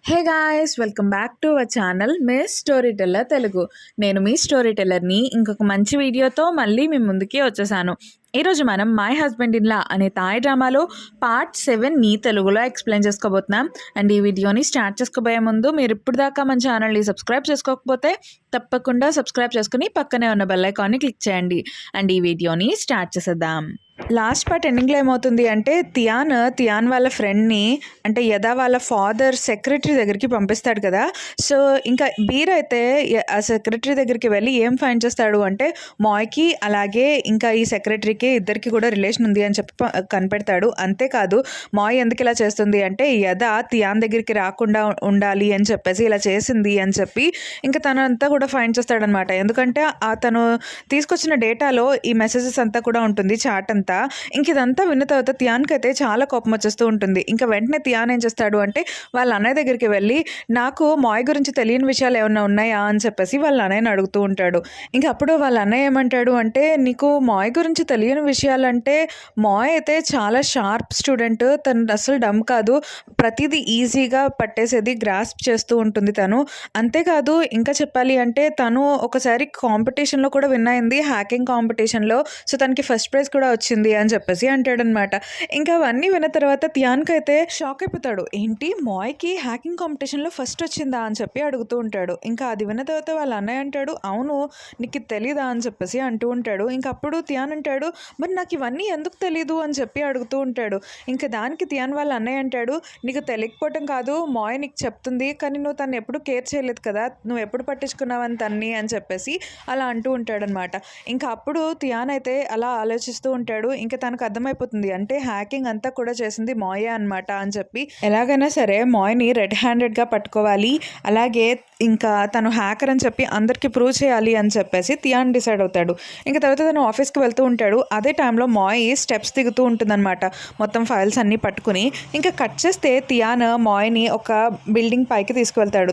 Hey guys, welcome back to our channel miss story teller Telugu. నేను మీ story టెల్లర్ని ఇంకొక మంచి వీడియోతో మళ్ళీ మీ ముందుకి వచ్చేసాను. ఈరోజు మనం మై హస్బెండ్ ఇన్ లా అనే తాయి డ్రామాలో పార్ట్ 7ని తెలుగులో ఎక్స్ప్లెయిన్ చేసుకోబోతున్నాం. అండ్ ఈ వీడియోని స్టార్ట్ చేసుకోబోయే ముందు మీరు ఇప్పుడు దాకా మన ఛానల్ని సబ్స్క్రైబ్ చేసుకోకపోతే తప్పకుండా సబ్స్క్రైబ్ చేసుకుని పక్కనే ఉన్న బెల్ ఐకాన్ని క్లిక్ చేయండి. అండ్ ఈ వీడియోని స్టార్ట్ చేసేద్దాం. లాస్ట్ పార్ట్ ఎండింగ్లో ఏమవుతుంది అంటే తియాన్ వాళ్ళ ఫ్రెండ్ని అంటే యదా వాళ్ళ ఫాదర్ సెక్రటరీ దగ్గరికి పంపిస్తాడు కదా. సో ఇంకా బీర్ అయితే ఆ సెక్రటరీ దగ్గరికి వెళ్ళి ఏం ఫైండ్ చేస్తాడు అంటే మాయ్కి అలాగే ఇంకా ఈ సెక్రటరీకి ఇద్దరికి కూడా రిలేషన్ ఉంది అని చెప్పి కనిపెడతాడు. అంతేకాదు మాయ్ ఎందుకు ఇలా చేస్తుంది అంటే యదా తియాన్ దగ్గరికి రాకుండా ఉండాలి అని చెప్పేసి ఇలా చేసింది అని చెప్పి ఇంకా తనంతా కూడా ఫైండ్ చేస్తాడనమాట. ఎందుకంటే తను తీసుకొచ్చిన డేటాలో ఈ మెసేజెస్ అంతా కూడా ఉంటుంది, చాట్ అంతా. ఇంక ఇదంతా విన్న తర్వాత తియాన్కి అయితే చాలా కోపం వచ్చేస్తూ ఉంటుంది. ఇంకా వెంటనే తియాన్ ఏం చేస్తాడు అంటే వాళ్ళ అన్నయ్య దగ్గరికి వెళ్ళి నాకు మాయ్ గురించి తెలియని విషయాలు ఏమైనా ఉన్నాయా అని చెప్పేసి వాళ్ళ అన్నయ్యని అడుగుతూ ఉంటాడు. ఇంకా అప్పుడు వాళ్ళ అన్నయ్య ఏమంటాడు అంటే నీకు మాయ్ గురించి తెలియని విషయాలంటే మాయ్ అయితే చాలా షార్ప్ స్టూడెంట్, తను అసలు డమ్ కాదు, ప్రతిదీ ఈజీగా పట్టేసేది, గ్రాస్ప్ చేస్తూ ఉంటుంది తను. అంతేకాదు ఇంకా చెప్పాలి అంటే తను ఒకసారి కాంపిటీషన్లో కూడా విన్ అయింది, హ్యాకింగ్ కాంపిటీషన్లో. సో తనకి ఫస్ట్ ప్రైజ్ కూడా వచ్చింది అని చెప్పేసి అంటాడనమాట. ఇంకా అవన్నీ విన్న తర్వాత తియాన్కి అయితే షాక్ అయిపోతాడు. ఏంటి మాయ్కి హ్యాకింగ్ కాంపిటీషన్లో ఫస్ట్ వచ్చిందా అని చెప్పి అడుగుతూ ఉంటాడు. ఇంకా అది విన్న తర్వాత వాళ్ళ అన్నయ్య అంటాడు అవును నీకు తెలీదా అని చెప్పేసి అంటూ ఉంటాడు. ఇంకా అప్పుడు తియాన్ అంటాడు మరి నాకు ఇవన్నీ ఎందుకు తెలీదు అని చెప్పి అడుగుతూ ఉంటాడు. ఇంకా దానికి తియాన్ వాళ్ళ అన్నయ్య అంటాడు నీకు తెలియకపోవటం కాదు, మాయ్ నీకు చెప్తుంది కానీ నువ్వు తను ఎప్పుడు కేర్ చేయలేదు కదా, నువ్వు ఎప్పుడు పట్టించుకున్నావని తన్ని అని చెప్పేసి అలా అంటూ ఉంటాడనమాట. ఇంకా అప్పుడు తియాన్ అయితే అలా ఆలోచిస్తూ ఉంటాడు. ఇంకా తనకు అర్థమైపోతుంది అంటే హ్యాకింగ్ అంతా కూడా చేసింది మాయే అనమాట అని చెప్పి ఎలాగైనా సరే మాయ్ని రెడ్ హ్యాండెడ్గా పట్టుకోవాలి, అలాగే ఇంకా తను హ్యాకర్ అని చెప్పి అందరికీ ప్రూవ్ చేయాలి అని చెప్పేసి తియాన్ డిసైడ్ అవుతాడు. ఇంకా తర్వాత తను ఆఫీస్కి వెళ్తూ ఉంటాడు. అదే టైంలో మాయ్ స్టెప్స్ దిగుతూ ఉంటుందన్నమాట మొత్తం ఫైల్స్ అన్నీ పట్టుకుని. ఇంకా కట్ చేస్తే తియాన్ మాయ్ని ఒక బిల్డింగ్ పైకి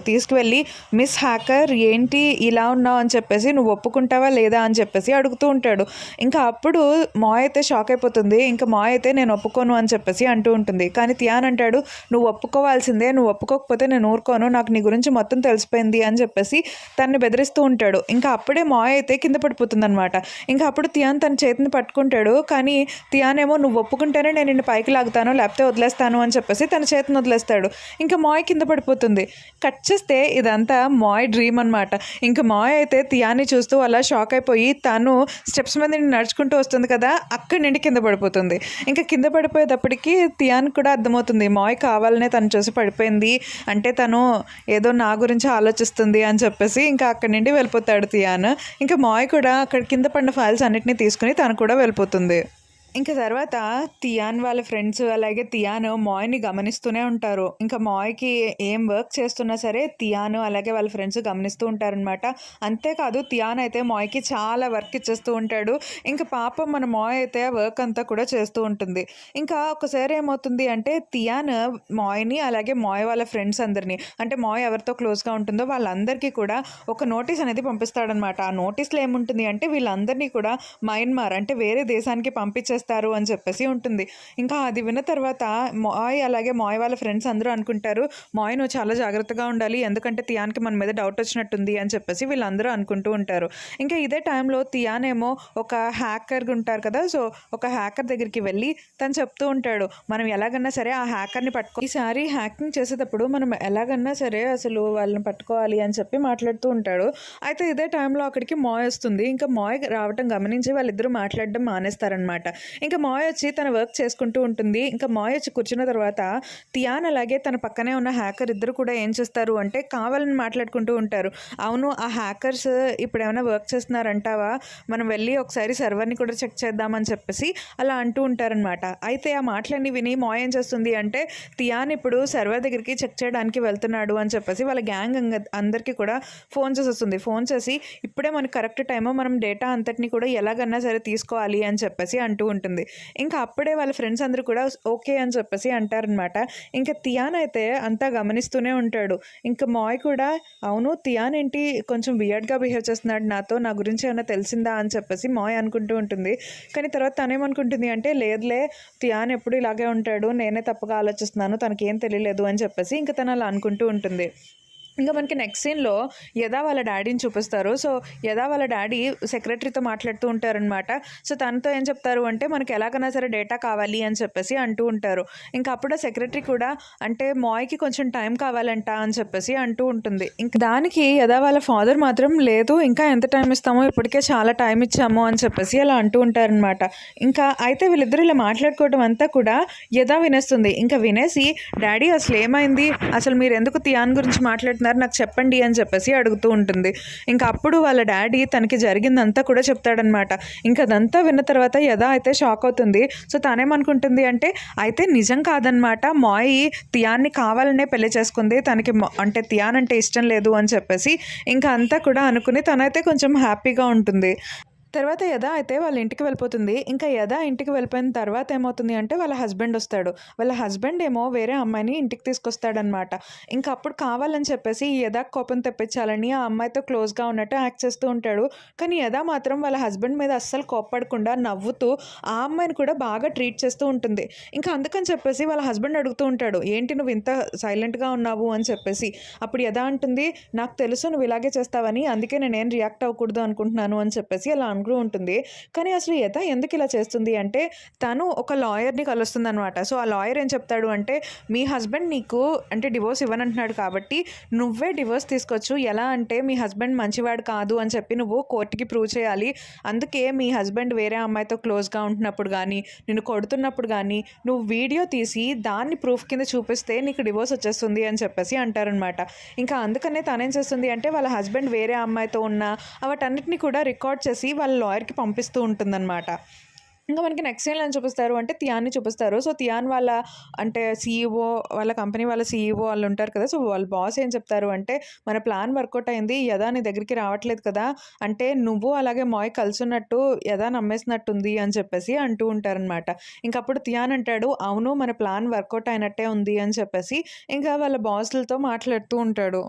తీసుకువెళ్ళి మిస్ హ్యాకర్ ఏంటి ఇలా ఉన్నావు అని చెప్పేసి నువ్వు ఒప్పుకుంటావా లేదా అని చెప్పేసి అడుగుతూ ఉంటాడు. ఇంకా అప్పుడు మాయ్ అయితే షాక్ అయిపోతుంది. ఇంకా మాయ్ అయితే నేను ఒప్పుకోను అని చెప్పేసి అంటూ ఉంటుంది. కానీ తియాన్ అంటాడు నువ్వు ఒప్పుకోవాల్సిందే, నువ్వు ఒప్పుకోకపోతే నేను ఊరుకోను, నాకు నీ గురించి మొత్తం తెలిసిపోయింది అని చెప్పేసి తన్ని బెదిరిస్తూ ఉంటాడు. ఇంకా అప్పుడే మాయ్ అయితే కింద పడిపోతుంది అనమాట. ఇంకా అప్పుడు తియాన్ తన చేతిని పట్టుకుంటాడు. కానీ తియాన్ ఏమో నువ్వు ఒప్పుకుంటేనే నేను నిన్ను పైకి లాగుతాను లేకపోతే వదిలేస్తాను అని చెప్పేసి తన చేతిని వదిలేస్తాడు. ఇంకా మాయ్ కింద పడిపోతుంది. కట్ చేస్తే ఇదంతా మాయ్ డ్రీమ్ అనమాట. ఇంకా మాయ్ అయితే తియాన్ని చూస్తూ అలా షాక్ అయిపోయి తను స్టెప్స్ మీద నడుచుకుంటూ వస్తుంది కదా, అక్కడి నుండి కింద పడిపోతుంది. ఇంకా కింద పడిపోయేటప్పటికి తియాన్ కూడా అర్థమవుతుంది మాయ్ కావాలనే తను చూసి పడిపోయింది అంటే తను ఏదో నా గురించి ఆలోచిస్తుంది అని చెప్పేసి ఇంకా అక్కడి నుండి వెళ్ళిపోతాడు తియాన్. ఇంకా మాయ్ కూడా అక్కడ కింద పడిన ఫైల్స్ అన్నిటిని తీసుకుని తను కూడా వెళ్ళిపోతుంది. ఇంకా తర్వాత తియాన్ వాళ్ళ ఫ్రెండ్స్ అలాగే తియాన్ మాయ్ని గమనిస్తూనే ఉంటారు. ఇంకా మాయ్కి ఏం వర్క్ చేస్తున్నా సరే తియాన్ అలాగే వాళ్ళ ఫ్రెండ్స్ గమనిస్తూ ఉంటారనమాట. అంతేకాదు తియాన్ అయితే మాయ్కి చాలా వర్క్ ఇచ్చేస్తూ ఉంటాడు. ఇంకా పాపం మన మాయ్ అయితే వర్క్ అంతా కూడా చేస్తూ ఉంటుంది. ఇంకా ఒకసారి ఏమవుతుంది అంటే తియాన్ మాయ్ని అలాగే మాయ్ వాళ్ళ ఫ్రెండ్స్ అందరినీ అంటే మాయ్ ఎవరితో క్లోజ్గా ఉంటుందో వాళ్ళందరికీ కూడా ఒక నోటీస్ అనేది పంపిస్తాడనమాట. ఆ నోటీస్లో ఏముంటుంది అంటే వీళ్ళందరినీ కూడా మయన్మార్ అంటే వేరే దేశానికి పంపించేస్తారు అని చెప్పేసి ఉంటుంది. ఇంకా అది విన్న తర్వాత మాయ్ అలాగే మాయ్ వాళ్ళ ఫ్రెండ్స్ అందరూ అనుకుంటారు మాయ్ నువ్వు చాలా జాగ్రత్తగా ఉండాలి ఎందుకంటే తియాన్కి మన మీద డౌట్ వచ్చినట్టుంది అని చెప్పేసి వీళ్ళందరూ అనుకుంటూ ఉంటారు. ఇంకా ఇదే టైంలో తియాన్ ఏమో ఒక హ్యాకర్ ఉంటారు కదా, సో ఒక హ్యాకర్ దగ్గరికి వెళ్ళి తను చెప్తూ ఉంటాడు మనం ఎలాగన్నా సరే ఆ హ్యాకర్ని ఈసారి హ్యాకింగ్ చేసేటప్పుడు మనం ఎలాగన్నా సరే అసలు వాళ్ళని పట్టుకోవాలి అని చెప్పి మాట్లాడుతూ ఉంటాడు. అయితే ఇదే టైంలో అక్కడికి మాయ్ వస్తుంది. ఇంకా మాయ్ రావటం గమనించి వాళ్ళిద్దరూ మాట్లాడడం మానేస్తారనమాట. ఇంకా మాయ్ వచ్చి తన వర్క్ చేసుకుంటూ ఉంటుంది. ఇంకా మాయ్ వచ్చి కూర్చున్న తర్వాత తియాన్ అలాగే తన పక్కనే ఉన్న హ్యాకర్ ఇద్దరు కూడా ఏం చేస్తారు అంటే కావాలని మాట్లాడుకుంటూ ఉంటారు. అవును ఆ హ్యాకర్స్ ఇప్పుడు ఏమైనా వర్క్ చేస్తున్నారంటావా, మనం వెళ్ళి ఒకసారి సర్వర్ని కూడా చెక్ చేద్దామని చెప్పేసి అలా అంటూ ఉంటారనమాట. అయితే ఆ మాటలన్నీ విని మాయ్ ఏం చేస్తుంది అంటే తియాన్ ఇప్పుడు సర్వర్ దగ్గరికి చెక్ చేయడానికి వెళ్తున్నాడు అని చెప్పేసి వాళ్ళ గ్యాంగ్ అందరికీ కూడా ఫోన్ చేసేస్తుంది. ఫోన్ చేసి ఇప్పుడే మనకు కరెక్ట్ టైము, మనం డేటా అంతటిని కూడా ఎలాగన్నా సరే తీసుకోవాలి అని చెప్పేసి అంటూ ఉంటుంది. ఉంటుంది. ఇంకా అప్పుడే వాళ్ళ ఫ్రెండ్స్ అందరూ కూడా ఓకే అని చెప్పేసి అంటారనమాట. ఇంకా తియాన్ అయితే అంతా గమనిస్తూనే ఉంటాడు. ఇంకా మాయ్ కూడా అవును తియాన్ ఏంటి కొంచెం వియర్డ్‌గా బిహేవ్ చేస్తున్నాడు నాతో, నా గురించి ఏమైనా తెలిసిందా అని చెప్పేసి మాయ్ అనుకుంటూ ఉంటుంది. కానీ తర్వాత తనేమనుకుంటుంది అంటే లేదులే తియాన్ ఎప్పుడు ఇలాగే ఉంటాడు, నేనే తప్పుగా ఆలోచిస్తున్నాను, తనకేం తెలియలేదు అని చెప్పేసి ఇంకా తను అలా అనుకుంటూ ఉంటుంది. ఇంకా మనకి నెక్స్ట్ సీన్‌లో యదా వాళ్ళ డ్యాడీని చూపిస్తారు. సో, యదా వాళ్ళ డ్యాడీ సెక్రటరీతో మాట్లాడుతూ ఉంటారనమాట. సో, తనతో ఏం చెప్తారు అంటే, "మనకి ఎలాగైనా సరే డేటా కావాలి" అని చెప్పేసి అంటూ ఉంటారు. ఇంక అప్పుడు సెక్రటరీ కూడా అంటే, "మాయ్‌కి కొంచెం టైం కావాలంట" అని చెప్పేసి అంటూ ఉంటుంది. ఇంక దానికి యదా వాళ్ళ ఫాదర్ మాత్రం, "లేదు ఇంకా ఎంత టైం ఇస్తామో, ఇప్పటికే చాలా టైం ఇచ్చాము" అని చెప్పేసి అలా అంటూ ఉంటారనమాట. ఇంకా అయితే వీళ్ళిద్దరూ ఇలా మాట్లాడుకోవడం అంతా కూడా యదా వినేస్తుంది. ఇంకా వినేసి, "డ్యాడీ అసలేమైంది? అసలు మీరెందుకు తియాన్ గురించి మాట్లాడుతున్నారు? నాకు చెప్పండి" అని చెప్పేసి అడుగుతూ ఉంటుంది. ఇంకా అప్పుడు వాళ్ళ డ్యాడీ తనకి జరిగిందంతా కూడా చెప్తాడనమాట. ఇంకా అదంతా విన్న తర్వాత యదా అయితే షాక్ అవుతుంది. సో, తనేమనుకుంటుంది అంటే అయితే నిజం కాదనమాట, మాయి తియాన్ని కావాలనే పెళ్లి చేసుకుంది, తనకి అంటే తియాన్ అంటే ఇష్టం లేదు అని చెప్పేసి ఇంకా అంతా కూడా అనుకుని తనైతే కొంచెం హ్యాపీగా ఉంటుంది. తర్వాత యదా అయితే వాళ్ళ ఇంటికి వెళ్ళిపోతుంది. ఇంకా యదా ఇంటికి వెళ్ళిపోయిన తర్వాత ఏమవుతుంది అంటే వాళ్ళ హస్బెండ్ వస్తాడు. వాళ్ళ హస్బెండ్ ఏమో వేరే అమ్మాయిని ఇంటికి తీసుకొస్తాడనమాట. ఇంకా అప్పుడు కావాలని చెప్పేసి ఈ యదాకి కోపం తెప్పించాలని ఆ అమ్మాయితో క్లోజ్‌గా ఉన్నట్టు యాక్ట్ చేస్తూ ఉంటాడు. కానీ యదా మాత్రం వాళ్ళ హస్బెండ్ మీద అస్సలు కోప్పడకుండా నవ్వుతూ ఆ అమ్మాయిని కూడా బాగా ట్రీట్ చేస్తూ ఉంటుంది. ఇంకా అందుకని చెప్పేసి వాళ్ళ హస్బెండ్ అడుగుతూ ఉంటాడు, "ఏంటి నువ్వు ఇంత సైలెంట్‌గా ఉన్నావు" అని చెప్పేసి. అప్పుడు యదా అంటుంది, "నాకు తెలుసు నువ్వు ఇలాగే చేస్తావని, అందుకే నేనేం రియాక్ట్ అవ్వకూడదు అనుకుంటున్నాను" అని చెప్పేసి అలా అనుకుంటూ ఉంటుంది. కానీ అసలు యదా ఎందుకు ఇలా చేస్తుంది అంటే తను ఒక లాయర్‌ని కలుస్తుందనమాట. సో, ఆ లాయర్ ఏం చెప్తాడు అంటే, "మీ హస్బెండ్ నీకు అంటే డివోర్స్ ఇవ్వనంటున్నాడు కాబట్టి నువ్వే డివోర్స్ తీసుకోవచ్చు. ఎలా అంటే మీ హస్బెండ్ మంచివాడు కాదు అని చెప్పి నువ్వు కోర్ట్‌కి ప్రూవ్ చేయాలి. అందుకే మీ హస్బెండ్ వేరే అమ్మాయితో క్లోజ్‌గా ఉంటున్నప్పుడు గానీ, నిన్ను కొడుతున్నప్పుడు గానీ నువ్వు వీడియో తీసి దాన్ని ప్రూఫ్ కింద చూపిస్తే నీకు డివోర్స్ వచ్చేస్తుంది" అని చెప్పేసి అంటారనమాట. ఇంకా అందుకనే తనేం చేస్తుంది అంటే వాళ్ళ హస్బెండ్ వేరే అమ్మాయితో ఉన్న వాటన్నిటిని కూడా రికార్డ్ చేసి వాళ్ళ లాయర్‌కి పంపిస్తూ ఉంటుందన్నమాట. ఇంకా మనకి నెక్స్ట్ సీన్‌లో ఏం చూపిస్తారు అంటే తియాన్‌ని చూపిస్తారు. సో, తియాన్ వాళ్ళ అంటే సీఈఓ వాళ్ళ కంపెనీ వాళ్ళ సీఈఓ వాళ్ళు ఉంటారు కదా! సో, వాళ్ళ బాస్ ఏం చెప్తారు అంటే, "మన ప్లాన్ వర్కౌట్ అయింది. యదా నీ దగ్గరికి రావట్లేదు కదా! అంటే నువ్వు అలాగే మాయ్ కలిసున్నట్టు యదా నమ్మేసినట్టుంది" అని చెప్పేసి అంటూ ఉంటారనమాట. ఇంకప్పుడు తియాన్ అంటాడు, "అవును మన ప్లాన్ వర్కౌట్ అయినట్టే ఉంది" అని చెప్పేసి ఇంకా వాళ్ళ బాస్‌లతో మాట్లాడుతూ ఉంటాడు.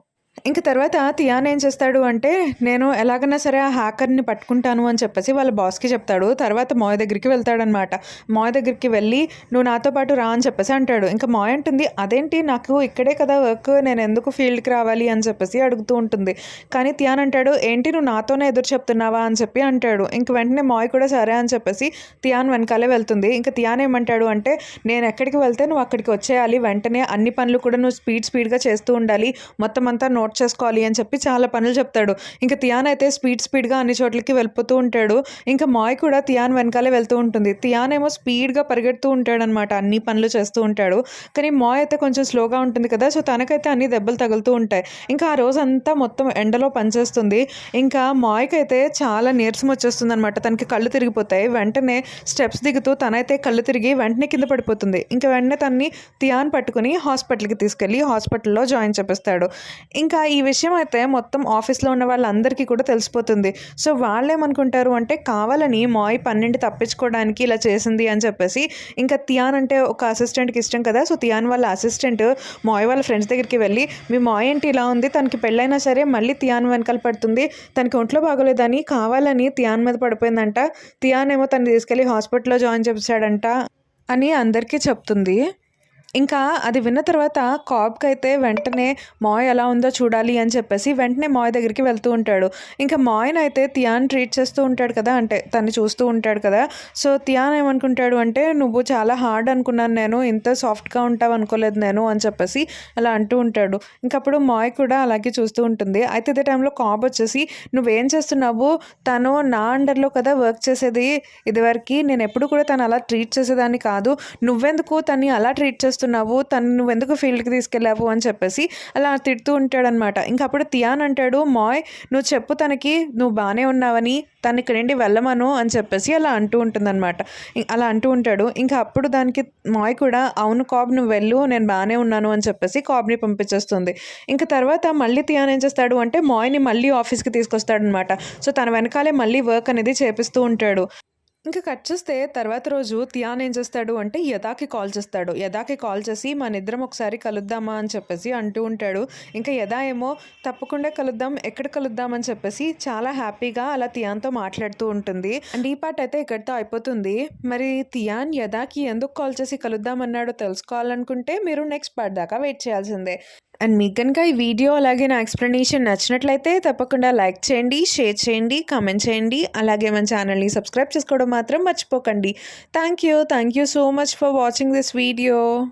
ఇంక తర్వాత తియాన్ ఏం చేస్తాడు అంటే, నేను ఎలాగైనా సరే ఆ హ్యాకర్‌ని పట్టుకుంటాను అని చెప్పేసి వాళ్ళ బాస్‌కి చెప్తాడు. తర్వాత మాయ దగ్గరికి వెళ్తాడనమాట. మాయ దగ్గరికి వెళ్ళి, "నువ్వు నాతో పాటు రా" అని చెప్పేసి అంటాడు. ఇంక మాయ అంటుంది, "అదేంటి నాకు ఇక్కడే కదా వర్క్, నేనెందుకు ఫీల్డ్‌కి రావాలి" అని చెప్పేసి అడుగుతూ ఉంటుంది. కానీ తియాన్ అంటాడు, "ఏంటి నువ్వు నాతోనే ఎదురు చెప్తున్నావా" అని చెప్పి అంటాడు. ఇంక వెంటనే మాయ కూడా సరే అని చెప్పేసి తియాన్ వెనకాలే వెళ్తుంది. ఇంక తియాన్ ఏమంటాడు అంటే, "నేను ఎక్కడికి వెళ్తే నువ్వు అక్కడికి వచ్చేయాలి. వెంటనే అన్ని పనులు కూడా నువ్వు స్పీడ్‌గా చేస్తూ ఉండాలి. మొత్తం అంతా నోట్ చేసుకోవాలి" అని చెప్పి చాలా పనులు చెప్తాడు. ఇంకా తియాన్ అయితే స్పీడ్‌గా అన్ని చోట్లకి వెళ్ళిపోతూ ఉంటాడు. ఇంకా మాయ్ కూడా తియాన్ వెనకాలే వెళ్తూ ఉంటుంది. తియాన్ ఏమో స్పీడ్‌గా పరిగెడుతూ ఉంటాడనమాట. అన్ని పనులు చేస్తూ ఉంటాడు. కానీ మాయ్ అయితే కొంచెం స్లోగా ఉంటుంది కదా! సో, తనకైతే అన్ని దెబ్బలు తగులుతూ ఉంటాయి. ఇంకా ఆ రోజంతా మొత్తం ఎండలో పనిచేస్తుంది. ఇంకా మాయ్‌కైతే చాలా నీరసం వచ్చేస్తుందనమాట. తనకి కళ్ళు తిరిగిపోతాయి. వెంటనే స్టెప్స్ దిగుతూ తనైతే కళ్ళు తిరిగి వెంటనే కింద పడిపోతుంది. ఇంకా వెంటనే తనని తియాన్ పట్టుకొని హాస్పిటల్‌కి తీసుకెళ్ళి హాస్పిటల్‌లో జాయిన్ చేపిస్తాడు. ఇంకా ఈ విషయం అయితే మొత్తం ఆఫీస్‌లో ఉన్న వాళ్ళందరికీ కూడా తెలిసిపోతుంది. సో, వాళ్ళేమనుకుంటారు అంటే కావాలని మాయ్ పన్నింటి తప్పించుకోవడానికి ఇలా చేసింది అని చెప్పేసి ఇంకా తియాన్ అంటే ఒక అసిస్టెంట్‌కి ఇష్టం కదా! సో, తియాన్ వాళ్ళ అసిస్టెంట్ మాయ్ వాళ్ళ ఫ్రెండ్స్ దగ్గరికి వెళ్ళి, "మీ మాయ్ ఏంటి ఇలా ఉంది? తనకి పెళ్ళైనా సరే మళ్ళీ తియాన్ వెనకాల పడుతుంది. తనకి ఒంట్లో బాగోలేదని కావాలని తియాన్ మీద పడిపోయిందంట. తియాన్ ఏమో తనని తీసుకెళ్ళి హాస్పిటల్‌లో జాయిన్ చేపిచ్చాడంట" అని అందరికీ చెప్తుంది. ఇంకా అది విన్న తర్వాత కాబ్‌కైతే వెంటనే మాయ్ ఎలా ఉందో చూడాలి అని చెప్పేసి వెంటనే మాయ్ దగ్గరికి వెళ్తూ ఉంటాడు. ఇంకా మాయ్‌నైతే తియాన్ ట్రీట్ చేస్తూ ఉంటాడు కదా! అంటే తన్ని చూస్తూ ఉంటాడు కదా! సో, తియాన్ ఏమనుకుంటాడు అంటే, "నువ్వు చాలా హార్డ్ అనుకున్నాను నేను. ఇంత సాఫ్ట్‌గా ఉంటావు అనుకోలేదు నేను" అని చెప్పేసి అలా అంటూ ఉంటాడు. ఇంకప్పుడు మాయ్ కూడా అలాగే చూస్తూ ఉంటుంది. అయితే ఇదే టైంలో కాబ్ వచ్చేసి, "నువ్వేం చేస్తున్నావు? తను నా అండర్‌లో కదా వర్క్ చేసేది ఇదివరకి. నేనెప్పుడు కూడా తను అలా ట్రీట్ చేసేదాన్ని కాదు. నువ్వెందుకు తన్ని అలా ట్రీట్ చేస్తున్నావు? తను నువ్వెందుకు ఫీల్డ్‌కి తీసుకెళ్ళావు" అని చెప్పేసి అలా తిడుతూ ఉంటాడనమాట. ఇంక అప్పుడు తియాన్ అంటాడు, "మాయ్ నువ్వు చెప్పు తనకి నువ్వు బానే ఉన్నావని, తను ఇక్కడి నుండి వెళ్ళమను" అని చెప్పేసి అలా అంటూ ఉంటుందనమాట. అలా అంటూ ఉంటాడు. ఇంకా అప్పుడు దానికి మాయ్ కూడా, "అవును కాబ్ నువ్వు వెళ్ళు, నేను బానే ఉన్నాను" అని చెప్పేసి కాబ్‌ని పంపించేస్తుంది. ఇంక తర్వాత మళ్ళీ తియాన్ ఏం చేస్తాడు అంటే మాయ్‌ని మళ్ళీ ఆఫీస్‌కి తీసుకొస్తాడనమాట. సో, తన వెనకాలే మళ్ళీ వర్క్ అనేది చేపిస్తూ ఉంటాడు. ఇంకా కట్ చేస్తే తర్వాత రోజు తియాన్ ఏం చేస్తాడు అంటే యదాకి కాల్ చేస్తాడు. యదాకి కాల్ చేసి మనిద్దరం ఒకసారి కలుద్దామా అని చెప్పేసి అంటూ ఉంటాడు. ఇంకా యదా ఏమో తప్పకుండా కలుద్దాం, ఎక్కడ కలుద్దాం అని చెప్పేసి చాలా హ్యాపీగా అలా తియాన్‌తో మాట్లాడుతూ ఉంటుంది. అండ్ ఈ పార్ట్ అయితే ఇక్కడితో అయిపోతుంది. మరి తియాన్ యదాకి ఎందుకు కాల్ చేసి కలుద్దాం అన్నాడో తెలుసుకోవాలనుకుంటే మీరు నెక్స్ట్ పార్ట్ దాకా వెయిట్ చేయాల్సిందే. అండ్ మీకు గనుక ఈ వీడియో అలాగే నా ఎక్స్‌ప్లనేషన్ నచ్చినట్లయితే తప్పకుండా లైక్ చేయండి, షేర్ చేయండి, కామెంట్ చేయండి. అలాగే మన ఛానల్‌ని సబ్స్క్రైబ్ చేసుకోవడం మాత్రం మర్చిపోకండి. Thank you so much for watching this video.